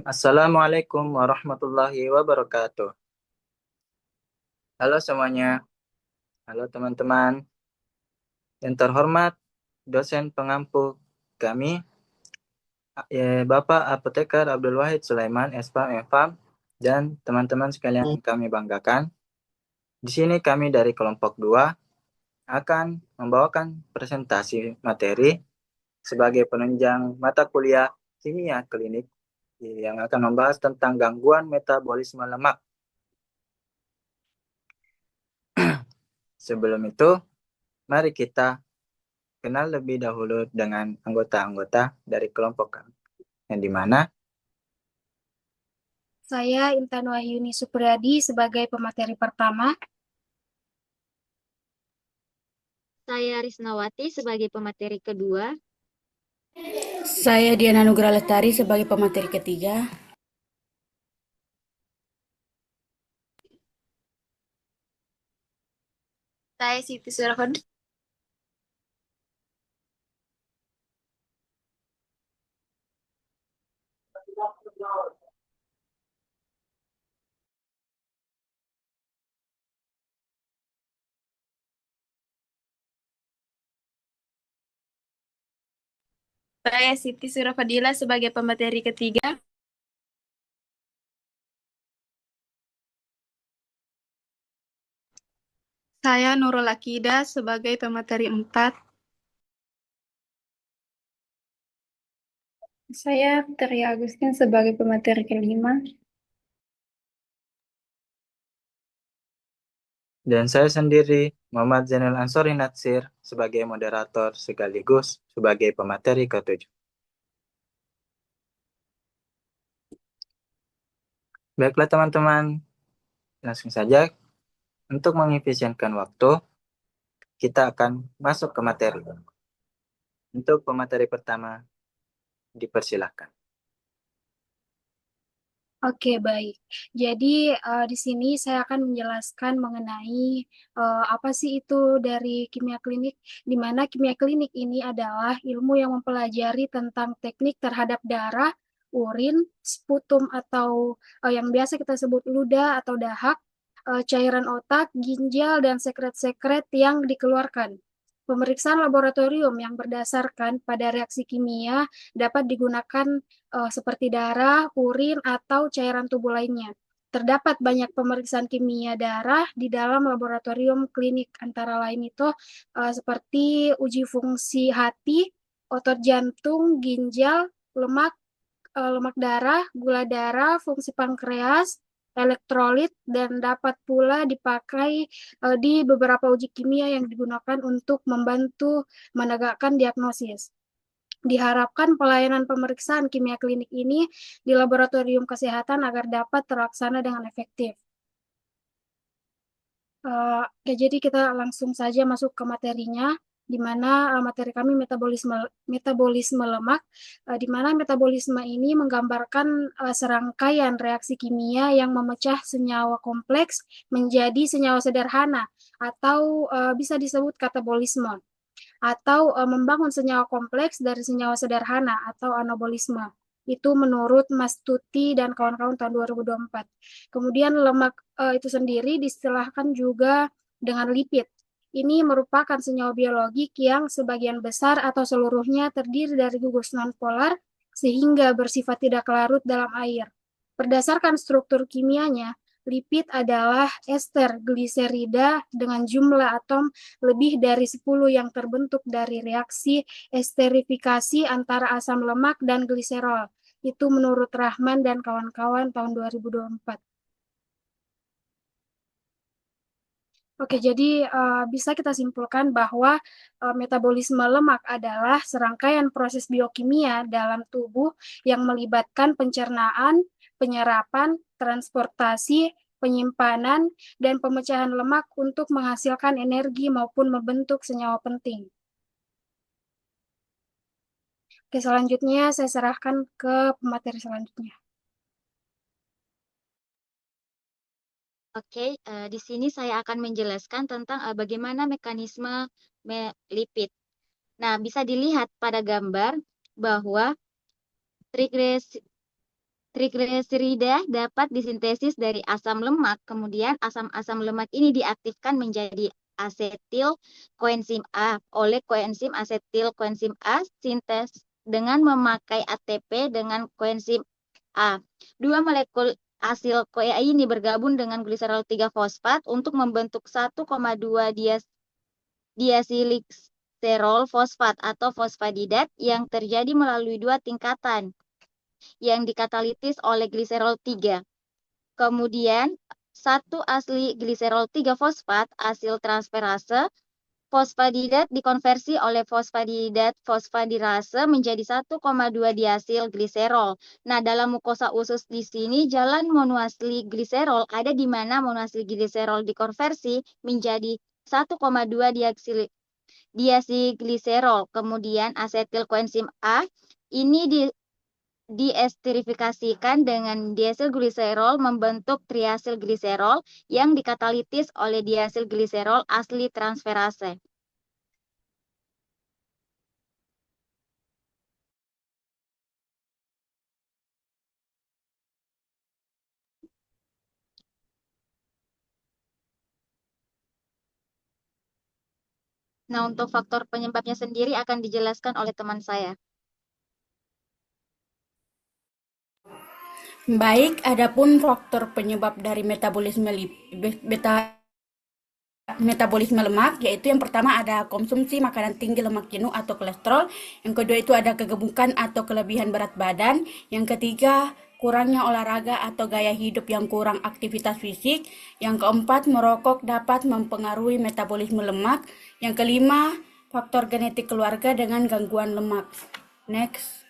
Assalamualaikum warahmatullahi wabarakatuh. Halo semuanya, halo teman-teman. Yang terhormat, dosen pengampu kami, Bapak Apoteker Abdul Wahid Sulaiman, SPAM, MFAM, dan teman-teman sekalian yang kami banggakan. Di sini kami dari kelompok 2 akan membawakan presentasi materi sebagai penunjang mata kuliah kimia klinik yang akan membahas tentang gangguan metabolisme lemak. Sebelum itu, mari kita kenal lebih dahulu dengan anggota-anggota dari kelompok kami, yang dimana Saya Intan Wahyuni Supriyadi sebagai pemateri pertama. Saya Risnawati sebagai pemateri kedua. Saya Diana Nugra Lestari sebagai pemateri ketiga. Saya Siti Surafan. Saya Siti Surafadila sebagai pemateri ketiga. Saya Nurul Akida sebagai pemateri 4. Saya Tri Agustin sebagai pemateri kelima. dan saya sendiri Muhammad Zainal Ansori Natsir sebagai moderator sekaligus sebagai pemateri ketujuh. Baiklah teman-teman, langsung saja untuk mengefisienkan waktu, kita akan masuk ke materi. Untuk pemateri pertama, dipersilahkan. Oke, baik. Jadi di sini saya akan menjelaskan mengenai apa sih itu dari kimia klinik, di mana kimia klinik ini adalah ilmu yang mempelajari tentang teknik terhadap darah, urin, sputum atau yang biasa kita sebut ludah atau dahak, cairan otak, ginjal, dan sekret-sekret yang dikeluarkan. Pemeriksaan laboratorium yang berdasarkan pada reaksi kimia dapat digunakan seperti darah, urin, atau cairan tubuh lainnya. Terdapat banyak pemeriksaan kimia darah di dalam laboratorium klinik, antara lain itu seperti uji fungsi hati, otot jantung, ginjal, lemak, lemak darah, gula darah, fungsi pankreas, elektrolit, dan dapat pula dipakai di beberapa uji kimia yang digunakan untuk membantu menegakkan diagnosis. Diharapkan pelayanan pemeriksaan kimia klinik ini di laboratorium kesehatan agar dapat terlaksana dengan efektif. Ya, jadi kita langsung saja masuk ke materinya, di mana materi kami metabolisme lemak, di mana metabolisme ini menggambarkan serangkaian reaksi kimia yang memecah senyawa kompleks menjadi senyawa sederhana, atau bisa disebut katabolisme, atau membangun senyawa kompleks dari senyawa sederhana atau anabolisme. Itu menurut Mas Tuti dan kawan-kawan tahun 2024. Kemudian lemak itu sendiri diistilahkan juga dengan lipid. Ini merupakan senyawa biologik yang sebagian besar atau seluruhnya terdiri dari gugus nonpolar sehingga bersifat tidak larut dalam air. Berdasarkan struktur kimianya, lipid adalah ester gliserida dengan jumlah atom lebih dari 10 yang terbentuk dari reaksi esterifikasi antara asam lemak dan gliserol. Itu menurut Rahman dan kawan-kawan tahun 2024. Oke, jadi bisa kita simpulkan bahwa metabolisme lemak adalah serangkaian proses biokimia dalam tubuh yang melibatkan pencernaan, penyerapan, transportasi, penyimpanan, dan pemecahan lemak untuk menghasilkan energi maupun membentuk senyawa penting. Oke, selanjutnya saya serahkan ke pemateri selanjutnya. Oke, di sini saya akan menjelaskan tentang bagaimana mekanisme lipid. Nah, bisa dilihat pada gambar bahwa triglycerida Trigliserida dapat disintesis dari asam lemak, kemudian asam-asam lemak ini diaktifkan menjadi asetil koenzim A oleh koenzim asetil koenzim A sintes dengan memakai ATP dengan koenzim A. Dua molekul asil CoA ini bergabung dengan gliserol 3 fosfat untuk membentuk 1,2 diasilglycerol fosfat atau fosfadidat yang terjadi melalui dua tingkatan yang dikatalitis oleh gliserol 3. Kemudian, satu asli gliserol 3 fosfat, asil transferase, fosfadidat dikonversi oleh fosfadidat fosfadirase menjadi 1,2 diasil gliserol. Nah, dalam mukosa usus di sini jalan monoasli gliserol ada di mana monoasli gliserol dikonversi menjadi 1,2 diasil gliserol. Kemudian asetil koenzim A ini diesterifikasikan dengan diasilgliserol membentuk triasilgliserol yang dikatalitis oleh diasilgliserol asli transferase. Nah, untuk faktor penyebabnya sendiri akan dijelaskan oleh teman saya. Baik, adapun faktor penyebab dari metabolisme lemak, yaitu yang pertama ada konsumsi makanan tinggi lemak jenuh atau kolesterol, yang kedua itu ada kegemukan atau kelebihan berat badan, yang ketiga kurangnya olahraga atau gaya hidup yang kurang aktivitas fisik, yang keempat merokok dapat mempengaruhi metabolisme lemak, yang kelima faktor genetik keluarga dengan gangguan lemak. Next.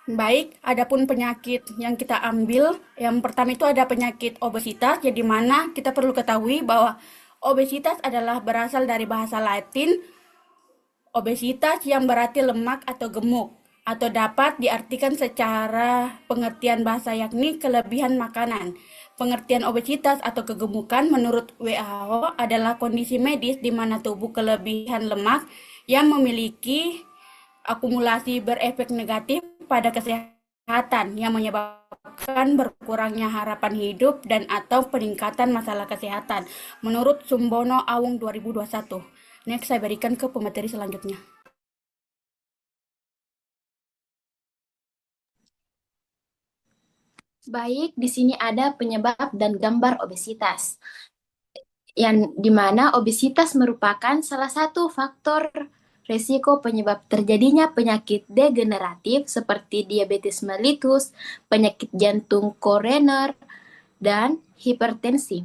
Baik, adapun penyakit yang kita ambil, yang pertama itu ada penyakit obesitas, jadi mana kita perlu ketahui bahwa obesitas adalah berasal dari bahasa Latin obesitas yang berarti lemak atau gemuk, atau dapat diartikan secara pengertian bahasa yakni kelebihan makanan. Pengertian obesitas atau kegemukan menurut WHO adalah kondisi medis di mana tubuh kelebihan lemak yang memiliki akumulasi berefek negatif pada kesehatan yang menyebabkan berkurangnya harapan hidup dan atau peningkatan masalah kesehatan menurut Sumbono Awung 2021. Next, saya berikan ke pemateri selanjutnya. Baik, di sini ada penyebab dan gambar obesitas. Yang dimana obesitas merupakan salah satu faktor resiko penyebab terjadinya penyakit degeneratif seperti diabetes mellitus, penyakit jantung koroner, dan hipertensi.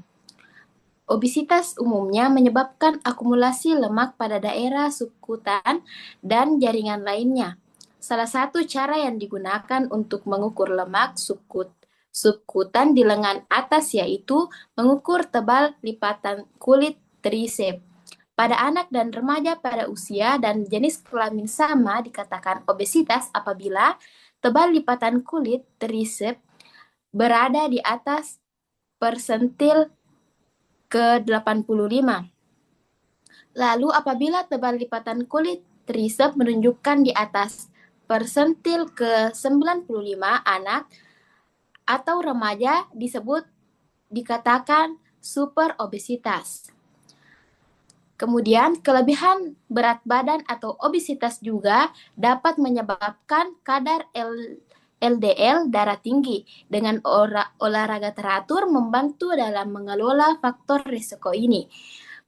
Obesitas umumnya menyebabkan akumulasi lemak pada daerah subkutan dan jaringan lainnya. Salah satu cara yang digunakan untuk mengukur lemak subkutan di lengan atas yaitu mengukur tebal lipatan kulit trisep. Pada anak dan remaja pada usia dan jenis kelamin sama dikatakan obesitas apabila tebal lipatan kulit trisep berada di atas persentil ke-85. Lalu apabila tebal lipatan kulit trisep menunjukkan di atas persentil ke-95, anak atau remaja dikatakan super obesitas. Kemudian kelebihan berat badan atau obesitas juga dapat menyebabkan kadar LDL darah tinggi. Dengan olahraga teratur membantu dalam mengelola faktor risiko ini.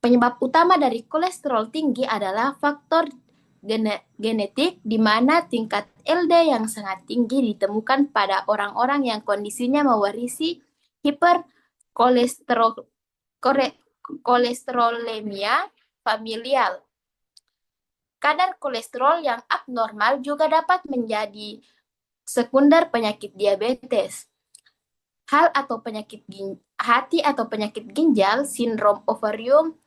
Penyebab utama dari kolesterol tinggi adalah faktor genetik di mana tingkat LDL yang sangat tinggi ditemukan pada orang-orang yang kondisinya mewarisi hiperkolesterolemia familial. Kadar kolesterol yang abnormal juga dapat menjadi sekunder penyakit diabetes. Hati atau penyakit ginjal, sindrom ovarium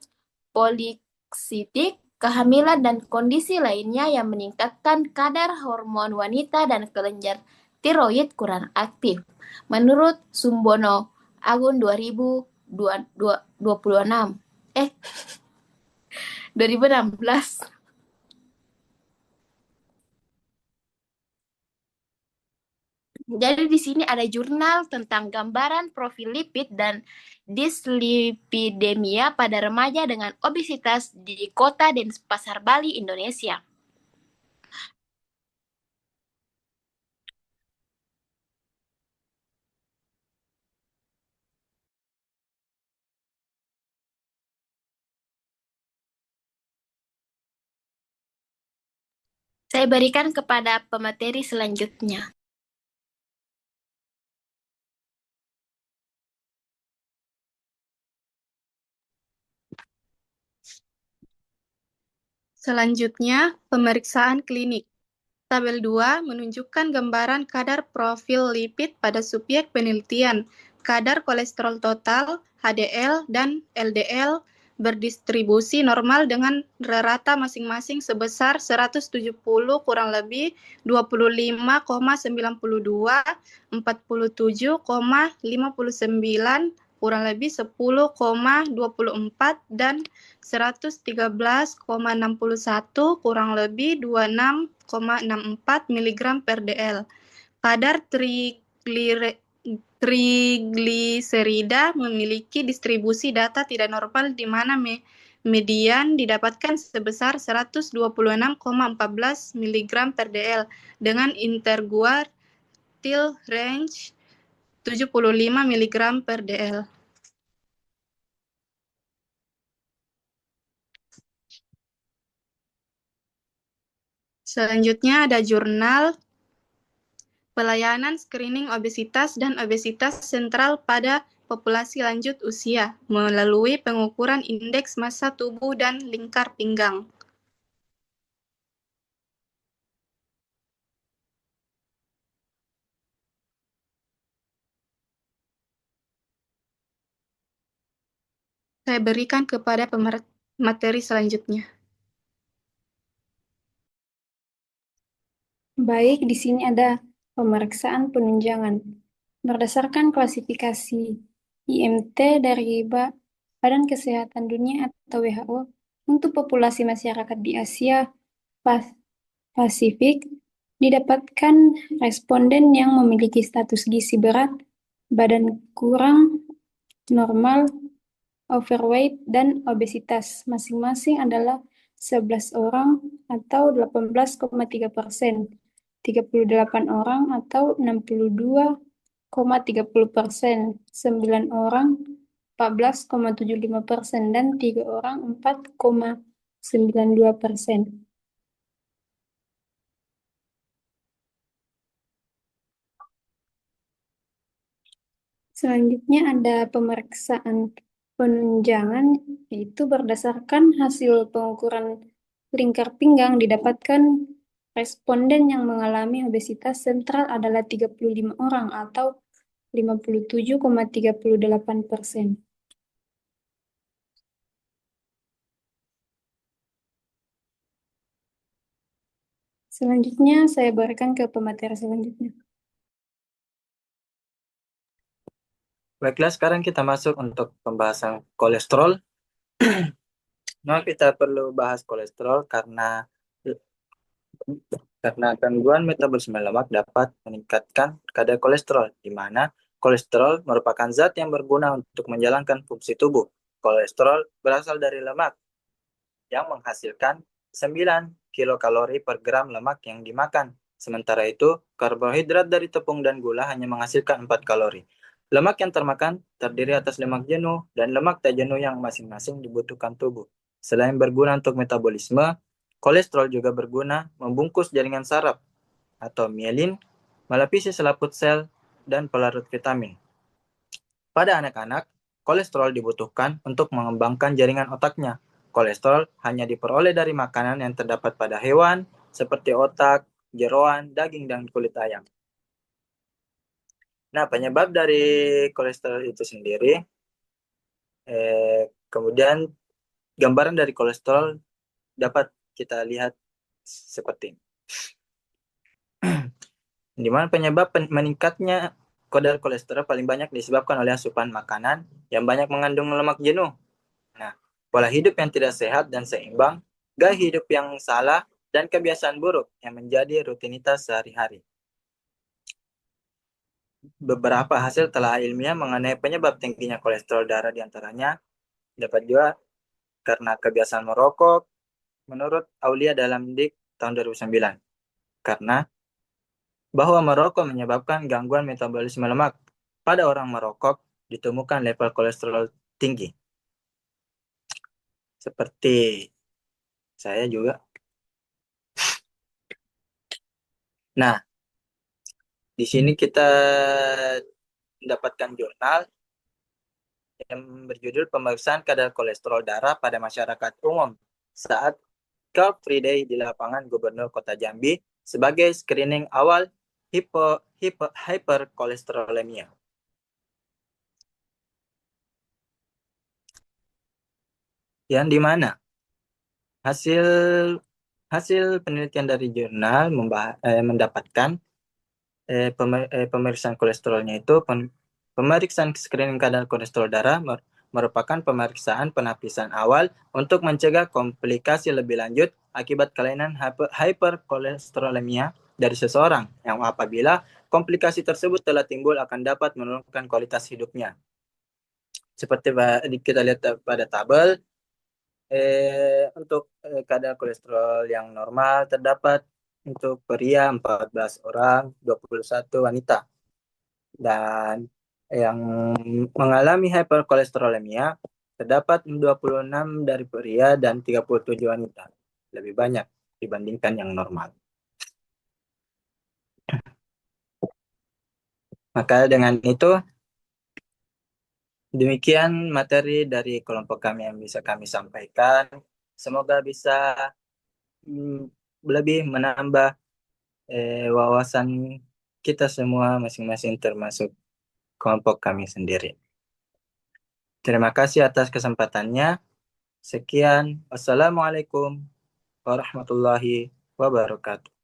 poliksitik, kehamilan dan kondisi lainnya yang meningkatkan kadar hormon wanita dan kelenjar tiroid kurang aktif. Menurut Sumbono Agun 2026. 2016. Jadi di sini ada jurnal tentang gambaran profil lipid dan dislipidemia pada remaja dengan obesitas di Kota Denpasar, Bali, Indonesia. Saya berikan kepada pemateri selanjutnya. Selanjutnya, pemeriksaan klinik. Tabel 2 menunjukkan gambaran kadar profil lipid pada subjek penelitian. Kadar kolesterol total, HDL, dan LDL berdistribusi normal dengan rata masing-masing sebesar 170 kurang lebih 25,92, 47,59, kurang lebih 10,24, dan 113,61 kurang lebih 26,64 mg per dl. Kadar trigliserida memiliki distribusi data tidak normal di mana median didapatkan sebesar 126,14 mg per dl dengan interquartile range 75 mg per dl. Selanjutnya ada jurnal pelayanan screening obesitas dan obesitas sentral pada populasi lanjut usia melalui pengukuran indeks massa tubuh dan lingkar pinggang. Saya berikan kepada materi selanjutnya. Baik, di sini ada pemeriksaan penunjangan. Berdasarkan klasifikasi IMT dari Badan Kesehatan Dunia atau WHO, untuk populasi masyarakat di Asia Pasifik, didapatkan responden yang memiliki status gizi berat, badan kurang normal, overweight, dan obesitas. Masing-masing adalah 11 orang atau 18,3%, 38 orang atau 62,30%, 9 orang 14,75%, dan 3 orang 4,92%. Selanjutnya ada pemeriksaan penunjangan, yaitu berdasarkan hasil pengukuran lingkar pinggang didapatkan responden yang mengalami obesitas sentral adalah 35 orang atau 57,38%. Selanjutnya saya berikan ke pemateri selanjutnya. Baiklah, sekarang kita masuk untuk pembahasan kolesterol. Nah, kita perlu bahas kolesterol karena gangguan metabolisme lemak dapat meningkatkan kadar kolesterol, di mana kolesterol merupakan zat yang berguna untuk menjalankan fungsi tubuh. Kolesterol berasal dari lemak yang menghasilkan 9 kilokalori per gram lemak yang dimakan. Sementara itu, karbohidrat dari tepung dan gula hanya menghasilkan 4 kalori. Lemak yang termakan terdiri atas lemak jenuh dan lemak tak jenuh yang masing-masing dibutuhkan tubuh. Selain berguna untuk metabolisme, kolesterol juga berguna membungkus jaringan saraf atau mielin, melapisi selaput sel, dan pelarut vitamin. Pada anak-anak, kolesterol dibutuhkan untuk mengembangkan jaringan otaknya. Kolesterol hanya diperoleh dari makanan yang terdapat pada hewan, seperti otak, jeroan, daging, dan kulit ayam. Nah, penyebab dari kolesterol itu sendiri, kemudian gambaran dari kolesterol dapat kita lihat seperti ini. Di mana penyebab meningkatnya kadar kolesterol paling banyak disebabkan oleh asupan makanan yang banyak mengandung lemak jenuh. Nah, pola hidup yang tidak sehat dan seimbang, gaya hidup yang salah, dan kebiasaan buruk yang menjadi rutinitas sehari-hari. Beberapa hasil telah ilmiah mengenai penyebab tingginya kolesterol darah diantaranya dapat juga karena kebiasaan merokok, menurut Aulia dalam Dik tahun 2009. Karena bahwa merokok menyebabkan gangguan metabolisme lemak. Pada orang merokok ditemukan level kolesterol tinggi. Seperti saya juga. Nah, di sini kita mendapatkan jurnal yang berjudul Pemeriksaan Kadar Kolesterol Darah pada Masyarakat Umum saat Car Free Day di lapangan Gubernur Kota Jambi sebagai screening awal hyperkolesterolemia. Yang di mana hasil penelitian dari jurnal mendapatkan pemeriksaan kolesterolnya itu pemeriksaan screening kadar kolesterol darah merupakan pemeriksaan penapisan awal untuk mencegah komplikasi lebih lanjut akibat kelainan hyperkolesterolemia dari seseorang yang apabila komplikasi tersebut telah timbul akan dapat menurunkan kualitas hidupnya. Seperti kita lihat pada tabel, untuk kadar kolesterol yang normal terdapat untuk pria 14 orang, 21 wanita. Dan yang mengalami hyperkolesterolemia terdapat 26 dari pria dan 37 wanita. Lebih banyak dibandingkan yang normal. Maka dengan itu, demikian materi dari kelompok kami yang bisa kami sampaikan. Semoga bisa lebih menambah wawasan kita semua masing-masing termasuk kelompok kami sendiri. Terima kasih atas kesempatannya. Sekian. Wassalamualaikum warahmatullahi wabarakatuh.